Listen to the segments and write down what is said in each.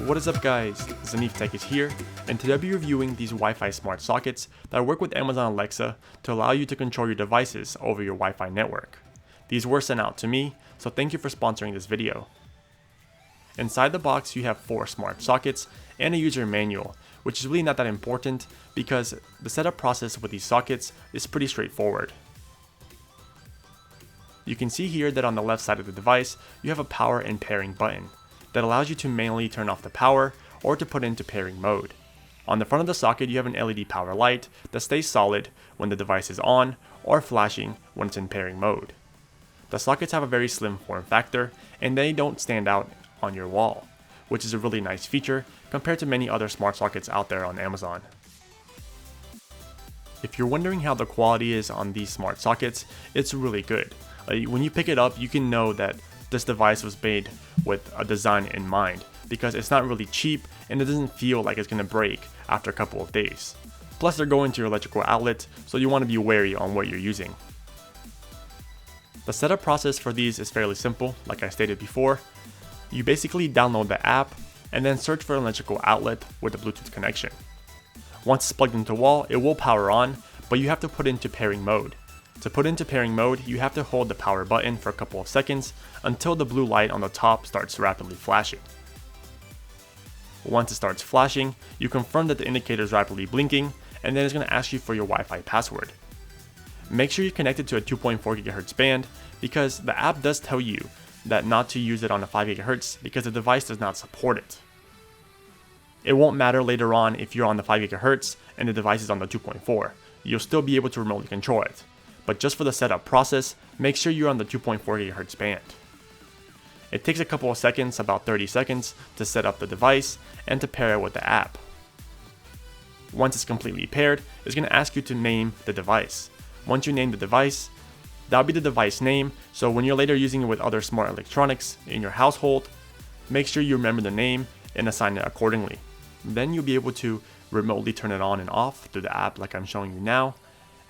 What is up guys, Tech is here, and today I'll be reviewing these Wi-Fi smart sockets that work with Amazon Alexa to allow you to control your devices over your Wi-Fi network. These were sent out to me, so thank you for sponsoring this video. Inside the box you have 4 smart sockets and a user manual, which is really not that important because the setup process with these sockets is pretty straightforward. You can see here that on the left side of the device you have a power and pairing button that allows you to manually turn off the power or to put into pairing mode. On the front of the socket you have an LED power light that stays solid when the device is on or flashing when it's in pairing mode. The sockets have a very slim form factor and they don't stand out on your wall, which is a really nice feature compared to many other smart sockets out there on Amazon. If you're wondering how the quality is on these smart sockets, it's really good. When you pick it up, you can know that this device was made with a design in mind because it's not really cheap and it doesn't feel like it's going to break after a couple of days. Plus they're going to your electrical outlet, so you want to be wary on what you're using. The setup process for these is fairly simple, like I stated before. You basically download the app and then search for an electrical outlet with a Bluetooth connection. Once it's plugged into the wall, it will power on, but you have to put it into pairing mode. To put into pairing mode, you have to hold the power button for a couple of seconds until the blue light on the top starts rapidly flashing. Once it starts flashing, you confirm that the indicator is rapidly blinking, and then it's going to ask you for your Wi-Fi password. Make sure you're connected to a 2.4 GHz band because the app does tell you that not to use it on a 5 GHz because the device does not support it. It won't matter later on if you're on the 5 GHz and the device is on the 2.4. You'll still be able to remotely control it. But just for the setup process, make sure you're on the 2.4 GHz band. It takes a couple of seconds, about 30 seconds, to set up the device and to pair it with the app. Once it's completely paired, it's going to ask you to name the device. Once you name the device, that'll be the device name, so when you're later using it with other smart electronics in your household, make sure you remember the name and assign it accordingly. Then you'll be able to remotely turn it on and off through the app like I'm showing you now,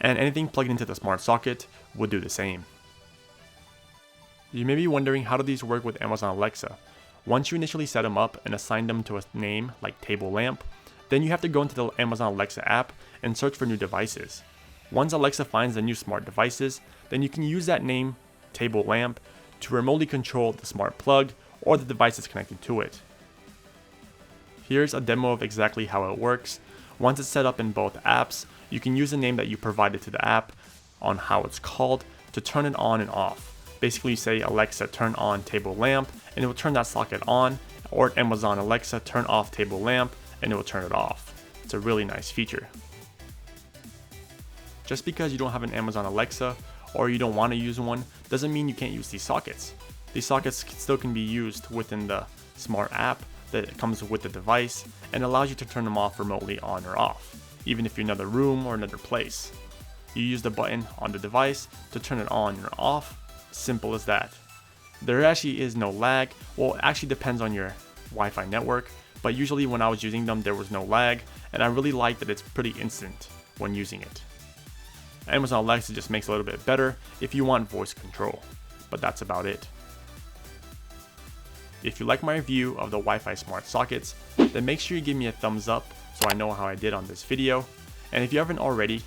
and anything plugged into the smart socket would do the same. You may be wondering, how do these work with Amazon Alexa? Once you initially set them up and assign them to a name like table lamp, then you have to go into the Amazon Alexa app and search for new devices. Once Alexa finds the new smart devices, then you can use that name, table lamp, to remotely control the smart plug or the devices connected to it. Here's a demo of exactly how it works. Once it's set up in both apps, you can use the name that you provided to the app on how it's called to turn it on and off. Basically you say Alexa turn on table lamp and it will turn that socket on, or Amazon Alexa turn off table lamp and it will turn it off. It's a really nice feature. Just because you don't have an Amazon Alexa or you don't want to use one doesn't mean you can't use these sockets. These sockets still can be used within the smart app that comes with the device and allows you to turn them off remotely on or off, even if you're in another room or another place. You use the button on the device to turn it on or off, simple as that. There actually is no lag. Well, it actually depends on your Wi-Fi network, but usually when I was using them there was no lag, and I really like that it's pretty instant when using it. Amazon Alexa just makes it a little bit better if you want voice control, but that's about it. If you like my review of the Wi-Fi smart sockets, then make sure you give me a thumbs up so I know how I did on this video. And if you haven't already,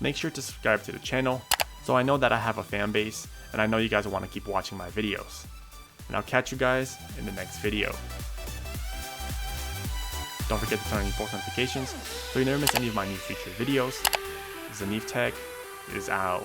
make sure to subscribe to the channel so I know that I have a fan base and I know you guys will want to keep watching my videos. And I'll catch you guys in the next video. Don't forget to turn on your post notifications so you never miss any of my new future videos. Tech is out.